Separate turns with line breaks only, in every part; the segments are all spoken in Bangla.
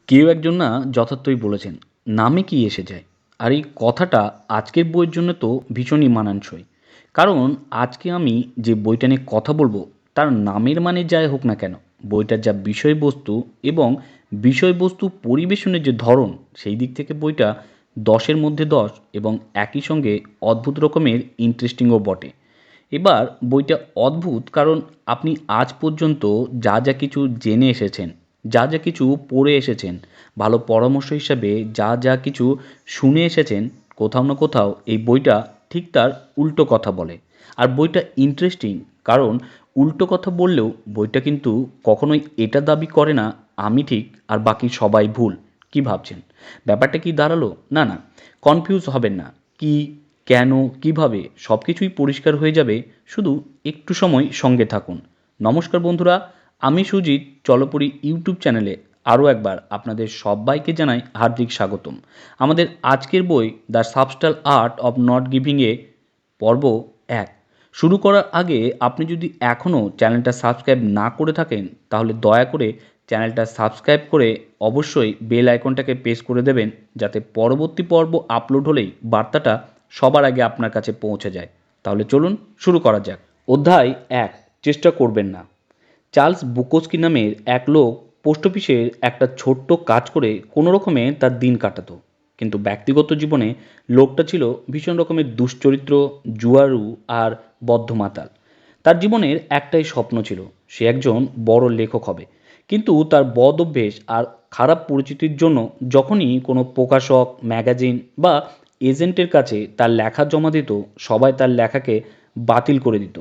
কেউ একজন না যথার্থই বলেছেন, নামে কি এসে যায়। আর এই কথাটা আজকের বইয়ের জন্য তো ভীষণই মানানসই। কারণ আজকে আমি যে বইটা নিয়ে কথা বলবো তার নামের মানে যাই হোক না কেন, বইটার যা বিষয়বস্তু এবং বিষয়বস্তু পরিবেশনের যে ধরন, সেই দিক থেকে বইটা 10-এর মধ্যে 10 এবং একই সঙ্গে অদ্ভুত রকমের ইন্টারেস্টিংও বটে। এবার বইটা অদ্ভুত কারণ আপনি আজ পর্যন্ত যা যা কিছু জেনে এসেছেন, যা যা কিছু পড়ে এসেছেন, ভালো পরামর্শ হিসাবে যা যা কিছু শুনে এসেছেন, কোথাও না কোথাও এই বইটা ঠিক তার উল্টো কথা বলে। আর বইটা ইন্টারেস্টিং কারণ উল্টো কথা বললেও বইটা কিন্তু কখনোই এটা দাবি করে না আমি ঠিক আর বাকি সবাই ভুল। কি ভাবছেন? ব্যাপারটা কি দাঁড়ালো? না, না, কনফিউজ হবেন না। কি, কেন, কিভাবে সব কিছুই পরিষ্কার হয়ে যাবে, শুধু একটু সময় সঙ্গে থাকুন। নমস্কার বন্ধুরা, আমি সুজিত চলপরি ইউটিউব চ্যানেলে আরও একবার আপনাদের সবাইকে জানাই হার্দিক স্বাগতম। আমাদের আজকের বই দ্য সাবস্টাল আর্ট অফ নট গিভিংয়ে পর্ব 1 শুরু করার আগে আপনি যদি এখনও চ্যানেলটা সাবস্ক্রাইব না করে থাকেন তাহলে দয়া করে চ্যানেলটা সাবস্ক্রাইব করে অবশ্যই বেল আইকনটাকে প্রেস করে দেবেন, যাতে পরবর্তী পর্ব আপলোড হলেই বার্তাটা সবার আগে আপনার কাছে পৌঁছে যায়। তাহলে চলুন শুরু করা যাক। অধ্যায় 1, চেষ্টা করবেন না। চার্লস বুকোস্কি নামের এক লোক পোস্ট অফিসের একটা ছোট্ট কাজ করে কোনো রকমে তার দিন কাটাতো। কিন্তু ব্যক্তিগত জীবনে লোকটা ছিল ভীষণ রকমের দুশ্চরিত্র, জুয়ারু আর বদ্ধমাতাল। তার জীবনের একটাই স্বপ্ন ছিল, সে একজন বড় লেখক হবে। কিন্তু তার বদ অভ্যেস আর খারাপ পরিচিতির জন্য যখনই কোনো প্রকাশক, ম্যাগাজিন বা এজেন্টের কাছে তার লেখা জমা দিত, সবাই তার লেখাকে বাতিল করে দিত।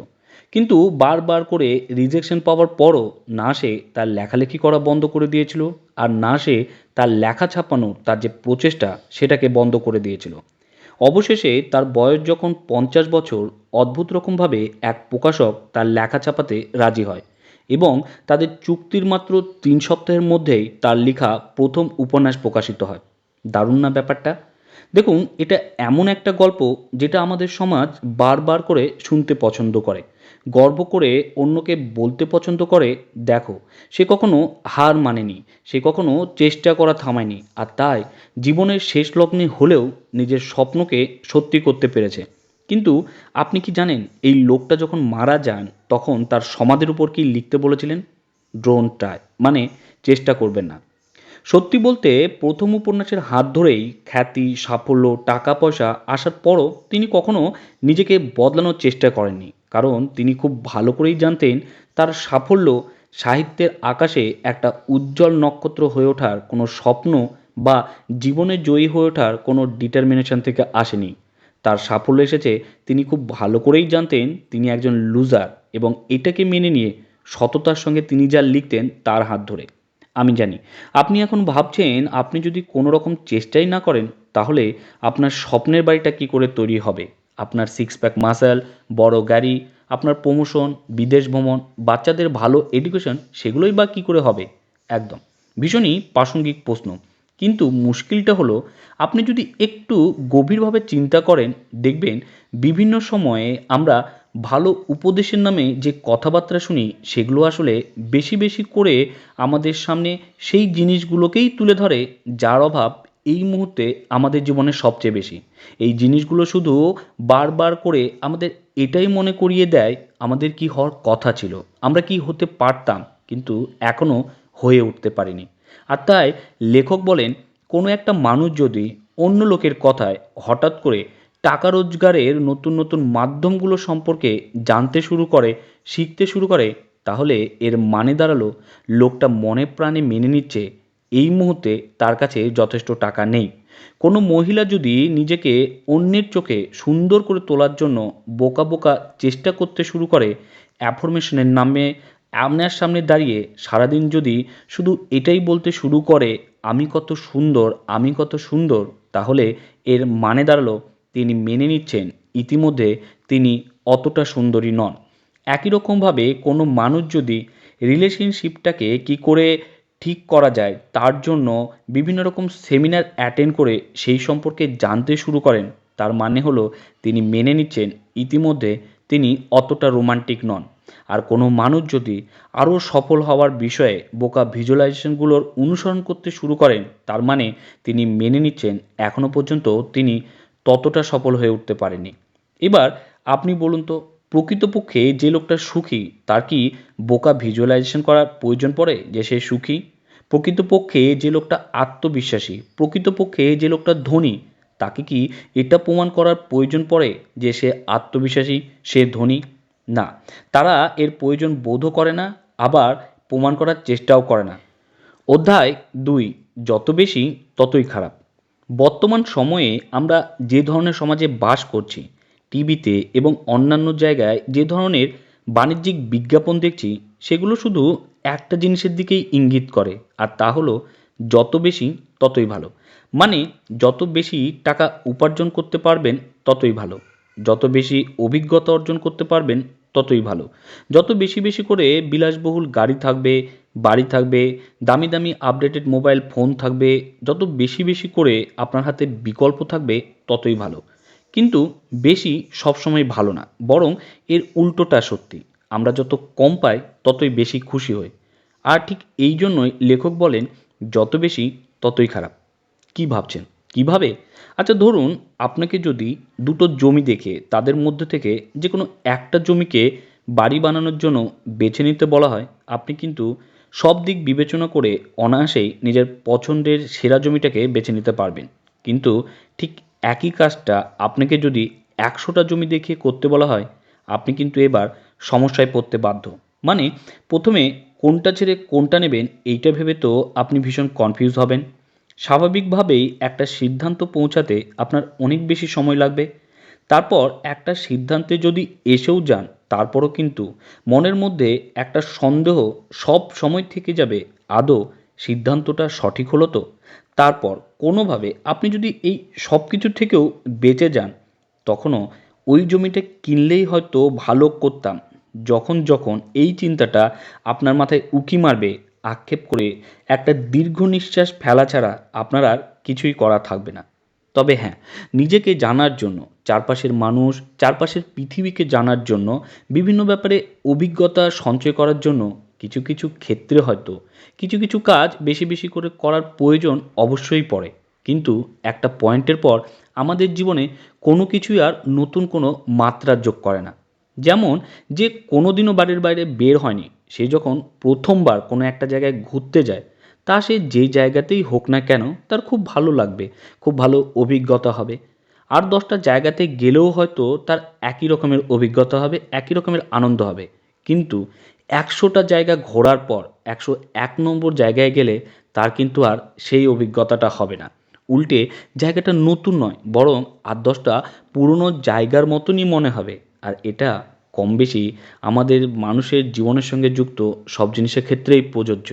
কিন্তু বারবার করে রিজেকশন পাওয়ার পরও না সে তার লেখালেখি করা বন্ধ করে দিয়েছিল, আর না সে তার লেখা ছাপানোর তার যে প্রচেষ্টা সেটাকে বন্ধ করে দিয়েছিল। অবশেষে তার বয়স যখন 50 বছর, অদ্ভুত রকমভাবে এক প্রকাশক তার লেখা ছাপাতে রাজি হয় এবং তাদের চুক্তির মাত্র 3 সপ্তাহের মধ্যেই তার লেখা প্রথম উপন্যাস প্রকাশিত হয়। দারুণ না ব্যাপারটা? দেখুন, এটা এমন একটা গল্প যেটা আমাদের সমাজ বারবার করে শুনতে পছন্দ করে, গর্ব করে অন্যকে বলতে পছন্দ করে, দেখো সে কখনো হার মানেনি, সে কখনো চেষ্টা করা থামায়নি, আর তাই জীবনের শেষ লগ্নে হলেও নিজের স্বপ্নকে সত্যি করতে পেরেছে। কিন্তু আপনি কি জানেন এই লোকটা যখন মারা যান তখন তার সমাধির উপর কি লিখতে বলেছিলেন? ডোন্ট ট্রাই, মানে চেষ্টা করবেন না। সত্যি বলতে প্রথম উপন্যাসের হাত ধরেই খ্যাতি, সাফল্য, টাকা পয়সা আসার পরও তিনি কখনো নিজেকে বদলানোর চেষ্টা করেননি, কারণ তিনি খুব ভালো করেই জানতেন তার সাফল্য সাহিত্যের আকাশে একটা উজ্জ্বল নক্ষত্র হয়ে ওঠার কোনো স্বপ্ন বা জীবনে জয়ী হয়ে ওঠার কোনো ডিটারমিনেশন থেকে আসেনি। তার সাফল্য এসেছে, তিনি খুব ভালো করেই জানতেন তিনি একজন লুজার, এবং এটাকে মেনে নিয়ে সততার সঙ্গে তিনি যা লিখতেন তার হাত ধরে। আমি জানি আপনি এখন ভাবছেন আপনি যদি কোনো রকম চেষ্টাই না করেন তাহলে আপনার স্বপ্নের বাড়িটা কি করে তৈরি হবে, আপনার সিক্স প্যাক মাসেল, বড় গাড়ি, আপনার প্রমোশন, বিদেশ ভ্রমণ, বাচ্চাদের ভালো এডুকেশন, সেগুলোই বা কী করে হবে? একদম ভীষণই প্রাসঙ্গিক প্রশ্ন। কিন্তু মুশকিলটা হলো, আপনি যদি একটু গভীরভাবে চিন্তা করেন দেখবেন বিভিন্ন সময়ে আমরা ভালো উপদেশের নামে যে কথাবার্তা শুনি সেগুলো আসলে বেশি বেশি করে আমাদের সামনে সেই জিনিসগুলোকেই তুলে ধরে যার অভাব এই মুহূর্তে আমাদের জীবনে সবচেয়ে বেশি। এই জিনিসগুলো শুধু বারবার করে আমাদের এটাই মনে করিয়ে দেয় আমাদের কি হওয়ার কথা ছিল, আমরা কি হতে পারতাম কিন্তু এখনও হয়ে উঠতে পারিনি। আর তাই লেখক বলেন, কোনো একটা মানুষ যদি অন্য লোকের কথায় হঠাৎ করে টাকা রোজগারের নতুন নতুন মাধ্যমগুলো সম্পর্কে জানতে শুরু করে, শিখতে শুরু করে, তাহলে এর মানে দাঁড়ালো লোকটা মনে প্রাণে মেনে নিচ্ছে এই মুহূর্তে তার কাছে যথেষ্ট টাকা নেই। কোনো মহিলা যদি নিজেকে অন্যের চোখে সুন্দর করে তোলার জন্য বোকা বোকা চেষ্টা করতে শুরু করে, অ্যাফরমেশনের নামে আপনার সামনে দাঁড়িয়ে সারাদিন যদি শুধু এটাই বলতে শুরু করে, আমি কত সুন্দর, আমি কত সুন্দর, তাহলে এর মানে দাঁড়ালো তিনি মেনে নিচ্ছেন ইতিমধ্যে তিনি অতটা সুন্দরী নন। একই রকমভাবে কোনো মানুষ যদি রিলেশনশিপটাকে কি করে ঠিক করা যায় তার জন্য বিভিন্ন রকম সেমিনার অ্যাটেন্ড করে সেই সম্পর্কে জানতে শুরু করেন, তার মানে হলো তিনি মেনে নিচ্ছেন ইতিমধ্যে তিনি অতটা রোমান্টিক নন। আর কোনো মানুষ যদি আরও সফল হওয়ার বিষয়ে বোকা ভিজুয়ালাইজেশনগুলোর অনুসরণ করতে শুরু করেন, তার মানে তিনি মেনে নিচ্ছেন এখনও পর্যন্ত তিনি ততটা সফল হয়ে উঠতে পারেননি। এবার আপনি বলুন তো, প্রকৃতপক্ষে যে লোকটা সুখী তার কি বোকা ভিজুয়ালাইজেশন করার প্রয়োজন পড়ে যে সে সুখী? প্রকৃতপক্ষে যে লোকটা আত্মবিশ্বাসী, প্রকৃতপক্ষে যে লোকটা ধনী, তাকে কি এটা প্রমাণ করার প্রয়োজন পড়ে যে সে আত্মবিশ্বাসী, সে ধনী? না, তারা এর প্রয়োজন বোধও করে না, আবার প্রমাণ করার চেষ্টাও করে না। অধ্যায় ২, যত বেশি ততই খারাপ। বর্তমান সময়ে আমরা যে ধরনের সমাজে বাস করছি, টিভিতে এবং অন্যান্য জায়গায় যে ধরনের বাণিজ্যিক বিজ্ঞাপন দেখছি, সেগুলো শুধু একটা জিনিসের দিকেই ইঙ্গিত করে, আর তা হলো যত বেশি ততই ভালো। মানে যত বেশি টাকা উপার্জন করতে পারবেন ততই ভালো, যত বেশি অভিজ্ঞতা অর্জন করতে পারবেন ততই ভালো, যত বেশি বেশি করে বিলাসবহুল গাড়ি থাকবে, বাড়ি থাকবে, দামি দামি আপডেটেড মোবাইল ফোন থাকবে, যত বেশি বেশি করে আপনার হাতে বিকল্প থাকবে ততই ভালো। কিন্তু বেশি সবসময় ভালো না, বরং এর উল্টোটা সত্যি। আমরা যত কম পাই ততই বেশি খুশি হই। আর ঠিক এই জন্যই লেখক বলেন যত বেশি ততই খারাপ। কি ভাবছেন? কিভাবে? আচ্ছা ধরুন, আপনাকে যদি দুটো জমি দেখে তাদের মধ্যে থেকে যে কোনো একটা জমিকে বাড়ি বানানোর জন্য বেছে নিতে বলা হয়, আপনি কিন্তু সব দিক বিবেচনা করে অনায়াসেই নিজের পছন্দের সেরা জমিটাকে বেছে নিতে পারবেন। কিন্তু ঠিক একই কাজটা আপনাকে যদি ১০০টা জমি দেখিয়ে করতে বলা হয়, আপনি কিন্তু এবার সমস্যায় পড়তে বাধ্য। মানে প্রথমে কোনটা ছেড়ে কোনটা নেবেন এইটা ভেবে তো আপনি ভীষণ কনফিউজ হবেন। স্বাভাবিকভাবেই একটা সিদ্ধান্ত পৌঁছাতে আপনার অনেক বেশি সময় লাগবে। তারপর একটা সিদ্ধান্তে যদি এসেও যান, তারপরও কিন্তু মনের মধ্যে একটা সন্দেহ সব সময় থেকে যাবে, আদৌ সিদ্ধান্তটা সঠিক হলো তো? তারপর কোনোভাবে আপনি যদি এই সব কিছুর থেকেও বেঁচে যান, তখনও ওই জমিটা কিনলেই হয়তো ভালো করতাম, যখন যখন এই চিন্তাটা আপনার মাথায় উকি মারবে, আক্ষেপ করে একটা দীর্ঘ নিঃশ্বাস ফেলা ছাড়া আপনার আর কিছুই করা থাকবে না। তবে হ্যাঁ, নিজেকে জানার জন্য, চারপাশের মানুষ, চারপাশের পৃথিবীকে জানার জন্য, বিভিন্ন ব্যাপারে অভিজ্ঞতা সঞ্চয় করার জন্য কিছু কিছু ক্ষেত্রে হয়তো কিছু কিছু কাজ বেশি বেশি করে করার প্রয়োজন অবশ্যই পড়ে। কিন্তু একটা পয়েন্টের পর আমাদের জীবনে কোনো কিছুই আর নতুন কোনো মাত্রা যোগ করে না। যেমন যে কোনো দিনও বাড়ির বাইরে বের হয়নি, সে যখন প্রথমবার কোনো একটা জায়গায় ঘুরতে যায়, তা সে যেই জায়গাতেই হোক না কেন তার খুব ভালো লাগবে, খুব ভালো অভিজ্ঞতা হবে। আর ১০টা জায়গাতে গেলেও হয়তো তার একই রকমের অভিজ্ঞতা হবে, একই রকমের আনন্দ হবে। কিন্তু ১০০টা জায়গা ঘোরার পর ১০১ নম্বর জায়গায় গেলে তার কিন্তু আর সেই অভিজ্ঞতাটা হবে না। উল্টে জায়গাটা নতুন নয়, বরং ৮-১০টা পুরনো জায়গার মতনই মনে হবে। আর এটা কম বেশি আমাদের মানুষের জীবনের সঙ্গে যুক্ত সব জিনিসের ক্ষেত্রেই প্রযোজ্য।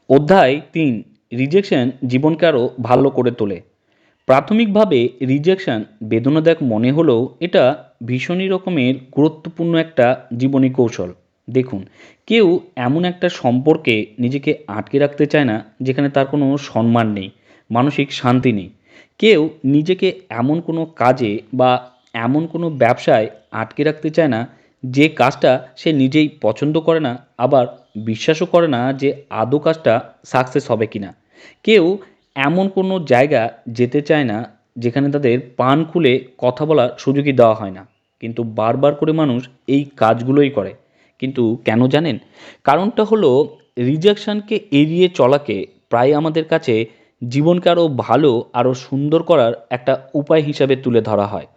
অধ্যায় ৩, রিজেকশন জীবনকে আরও ভালো করে তোলে। প্রাথমিকভাবে রিজেকশন বেদনাদায়ক মনে হলেও এটা ভীষণই রকমের গুরুত্বপূর্ণ একটা জীবনী কৌশল। দেখুন, কেউ এমন একটা সম্পর্কে নিজেকে আটকে রাখতে চায় না যেখানে তার কোনো সম্মান নেই, মানসিক শান্তি নেই। কেউ নিজেকে এমন কোনো কাজে বা এমন কোনো ব্যবসায় আটকে রাখতে চায় না যে কাজটা সে নিজেই পছন্দ করে না, আবার বিশ্বাসও করে না যে আদৌ কাজটা সাকসেস হবে কিনা। কেউ এমন কোনো জায়গা যেতে চায় না যেখানে তাদের প্রাণ খুলে কথা বলার সুযোগই দেওয়া হয় না। কিন্তু বারবার করে মানুষ এই কাজগুলোই করে। কিন্তু কেন জানেন? কারণটা হলো রিজেকশনকে এড়িয়ে চলাকে প্রায় আমাদের কাছে জীবনকে আরও ভালো, আরও সুন্দর করার একটা উপায় হিসাবে তুলে ধরা হয়।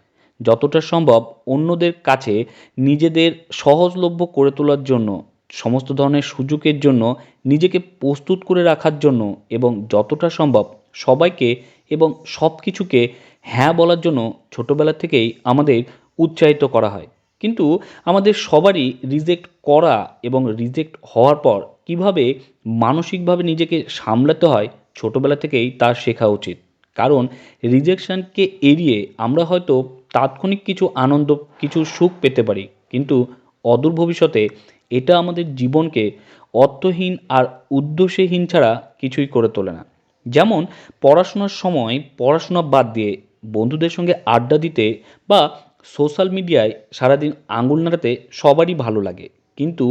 যতটা সম্ভব অন্যদের কাছে নিজেদের সহজলভ্য করে তোলার জন্য, সমস্ত ধরনের সুযোগের জন্য নিজেকে প্রস্তুত করে রাখার জন্য, এবং যতটা সম্ভব সবাইকে এবং সব কিছুকে হ্যাঁ বলার জন্য ছোটোবেলা থেকেই আমাদের উৎসাহিত করা হয়। কিন্তু আমাদের সবারই রিজেক্ট করা এবং রিজেক্ট হওয়ার পর কিভাবে মানসিকভাবে নিজেকে সামলাতে হয় ছোটোবেলা থেকেই তা শেখা উচিত। কারণ রিজেকশনকে এড়িয়ে আমরা হয়তো তাৎক্ষণিক কিছু আনন্দ, কিছু সুখ পেতে পারি, কিন্তু অদূর ভবিষ্যতে এটা আমাদের জীবনকে অর্থহীন আর উদ্দেশ্যহীন ছাড়া কিছুই করে তোলে না। যেমন পড়াশোনার সময় পড়াশোনা বাদ দিয়ে বন্ধুদের সঙ্গে আড্ডা দিতে বা সোশ্যাল মিডিয়ায় সারাদিন আঙুল নাড়াতে সবারই ভালো লাগে, কিন্তু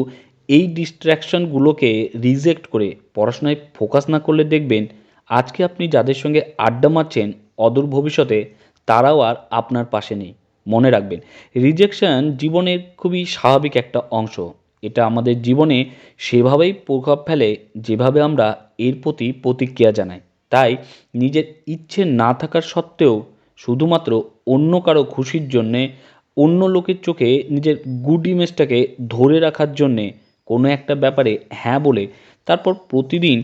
এই ডিস্ট্র্যাকশনগুলোকে রিজেক্ট করে পড়াশোনায় ফোকাস না করলে দেখবেন আজকে আপনি যাদের সঙ্গে আড্ডা মারছেন অদূর ভবিষ্যতে তারাও আর আপনার পাশে নেই। মনে রাখবেন, রিজেকশন জীবনের খুবই স্বাভাবিক একটা অংশ। এটা আমাদের জীবনে সেভাবেই প্রভাব ফেলে যেভাবে আমরা এর প্রতি প্রতিক্রিয়া জানাই। তাই নিজের ইচ্ছে না থাকার সত্ত্বেও শুধুমাত্র অন্য কারো খুশির জন্যে, অন্য লোকের চোখে নিজের গুড ইমেজটাকে ধরে রাখার জন্যে কোনো একটা ব্যাপারে হ্যাঁ বলে তারপর প্রতিদিন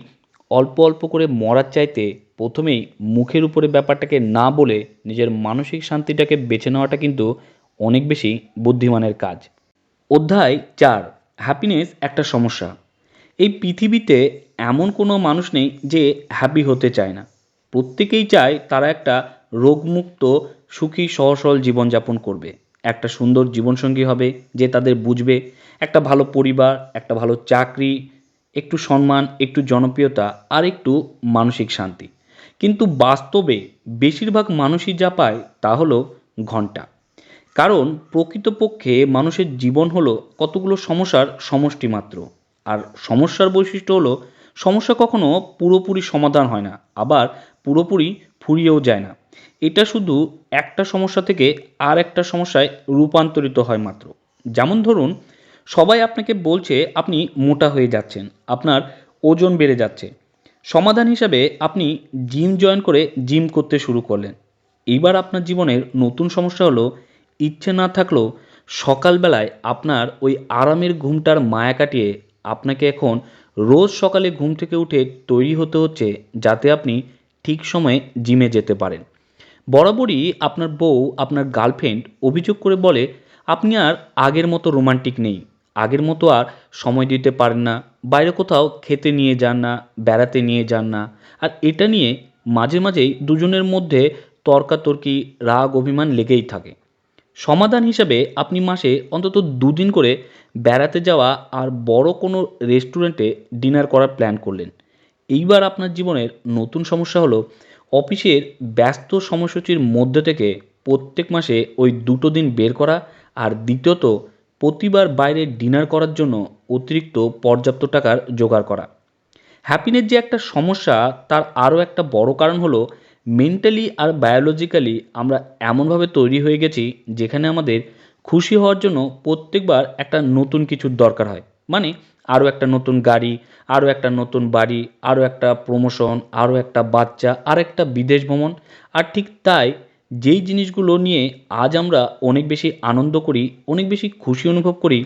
অল্প অল্প করে মরার চাইতে প্রথমেই মুখের উপরে ব্যাপারটাকে না বলে নিজের মানসিক শান্তিটাকে বেছে নেওয়াটা কিন্তু অনেক বেশি বুদ্ধিমানের কাজ। অধ্যায় ৪, হ্যাপিনেস একটা সমস্যা। এই পৃথিবীতে এমন কোনো মানুষ নেই যে হ্যাপি হতে চায় না। প্রত্যেকেই চায় তারা একটা রোগমুক্ত, সুখী, সহজ সরল জীবনযাপন করবে। একটা সুন্দর জীবনসঙ্গী হবে যে তাদের বুঝবে, একটা ভালো পরিবার, একটা ভালো চাকরি, একটু সম্মান, একটু জনপ্রিয়তা আর একটু মানসিক শান্তি। কিন্তু বাস্তবে বেশিরভাগ মানুষই যা পায় তা হলো ঘন্টা। কারণ প্রকৃতপক্ষে মানুষের জীবন হলো কতগুলো সমস্যার সমষ্টি মাত্র। আর সমস্যার বৈশিষ্ট্য হলো সমস্যা কখনো পুরোপুরি সমাধান হয় না, আবার পুরোপুরি ফুরিয়েও যায় না। এটা শুধু একটা সমস্যা থেকে আর একটা সমস্যায় রূপান্তরিত হয় মাত্র। যেমন ধরুন, সবাই আপনাকে বলছে আপনি মোটা হয়ে যাচ্ছেন, আপনার ওজন বেড়ে যাচ্ছে। সমাধান হিসাবে আপনি জিম জয়েন করে জিম করতে শুরু করলেন। এইবার আপনার জীবনের নতুন সমস্যা হলো, ইচ্ছে না থাকলেও সকালবেলায় আপনার ওই আরামের ঘুমটার মায়া কাটিয়ে আপনাকে এখন রোজ সকালে ঘুম থেকে উঠে তৈরি হতে হচ্ছে যাতে আপনি ঠিক সময়ে জিমে যেতে পারেন। বরাবরই আপনার বউ, আপনার গার্লফ্রেন্ড অভিযোগ করে বলে আপনি আর আগের মতো রোমান্টিক নেই, আগের মতো আর সময় দিতে পারেন না, বাইরে কোথাও খেতে নিয়ে যান না, বেড়াতে নিয়ে যান না। আর এটা নিয়ে মাঝে মাঝেই দুজনের মধ্যে তর্কাতর্কি, রাগ, অভিমান লেগেই থাকে। সমাধান হিসাবে আপনি মাসে অন্তত ২ দিন করে বেড়াতে যাওয়া আর বড় কোনো রেস্টুরেন্টে ডিনার করার প্ল্যান করলেন। এইবার আপনার জীবনের নতুন সমস্যা হলো অফিসের ব্যস্ত সময়সূচির মধ্যে থেকে প্রত্যেক মাসে ওই ২টো দিন বের করা, আর দ্বিতীয়ত প্রতিবার বাইরে ডিনার করার জন্য অতিরিক্ত পর্যাপ্ত টাকার জোগাড় করা। হ্যাপিনেস যে একটা সমস্যা তার আরও একটা বড় কারণ হলো মেন্টালি আর বায়োলজিক্যালি আমরা এমনভাবে তৈরি হয়ে গেছি যেখানে আমাদের খুশি হওয়ার জন্য প্রত্যেকবার একটা নতুন কিছুর দরকার হয়। মানে আরও একটা নতুন গাড়ি, আরও একটা নতুন বাড়ি, আরও একটা প্রমোশন, আরও একটা বাচ্চা, আর একটা বিদেশ ভ্রমণ। আর ঠিক তাই যেই জিনিসগুলো নিয়ে আজ আমরা অনেক বেশি আনন্দ করি, অনেক বেশি খুশি অনুভব করি,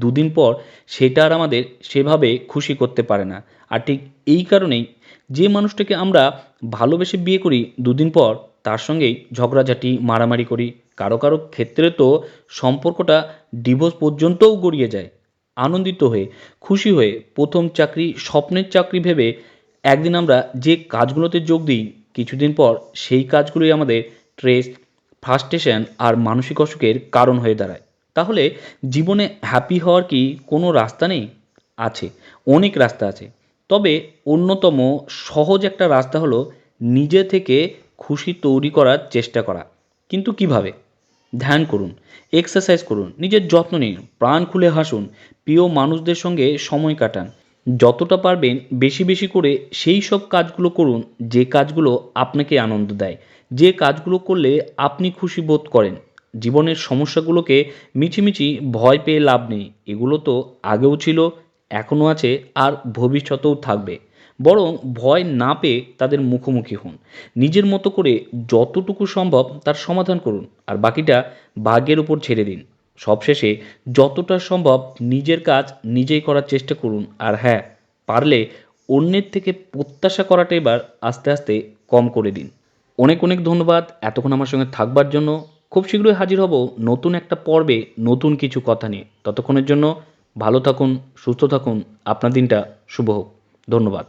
২ দিন পর সেটা আর আমাদের সেভাবে খুশি করতে পারে না। আর ঠিক এই কারণেই যে মানুষটাকে আমরা ভালোবেসে বিয়ে করি ২ দিন পর তার সঙ্গেই ঝগড়াঝাটি, মারামারি করি। কারো কারো ক্ষেত্রে তো সম্পর্কটা ডিভোর্স পর্যন্তও গড়িয়ে যায়। আনন্দিত হয়ে, খুশি হয়ে, প্রথম চাকরি, স্বপ্নের চাকরি ভেবে একদিন আমরা যে কাজগুলোতে যোগ দিই, কিছুদিন পর সেই কাজগুলোই আমাদের স্ট্রেস, ফ্রাস্ট্রেশন আর মানসিক অসুখের কারণ হয়ে দাঁড়ায়। তাহলে জীবনে হ্যাপি হওয়ার কি কোনো রাস্তা নেই? আছে, অনেক রাস্তা আছে। তবে অন্যতম সহজ একটা রাস্তা হলো নিজে থেকে খুশি তৈরি করার চেষ্টা করা। কিন্তু কিভাবে? ধ্যান করুন, এক্সারসাইজ করুন, নিজের যত্ন নিন, প্রাণ খুলে হাসুন, প্রিয় মানুষদের সঙ্গে সময় কাটান। যতটা পারবেন বেশি বেশি করে সেই সব কাজগুলো করুন যে কাজগুলো আপনাকে আনন্দ দেয়, যে কাজগুলো করলে আপনি খুশি বোধ করেন। জীবনের সমস্যাগুলোকে মিছিমিছি ভয় পেয়ে লাভ নেই। এগুলো তো আগেও ছিল, এখনও আছে, আর ভবিষ্যতেও থাকবে। বরং ভয় না পেয়ে তাদের মুখোমুখি হন। নিজের মতো করে যতটুকু সম্ভব তার সমাধান করুন, আর বাকিটা ভাগ্যের উপর ছেড়ে দিন। সবশেষে যতটা সম্ভব নিজের কাজ নিজেই করার চেষ্টা করুন। আর হ্যাঁ, পারলে অন্যের থেকে প্রত্যাশা করাটা এবার আস্তে আস্তে কম করে দিন। অনেক অনেক ধন্যবাদ এতক্ষণ আমার সঙ্গে থাকবার জন্য। খুব শীঘ্রই হাজির হব নতুন একটা পর্বে, নতুন কিছু কথা নিয়ে। ততক্ষণের জন্য ভালো থাকুন, সুস্থ থাকুন। আপনার দিনটা শুভ হোক। ধন্যবাদ।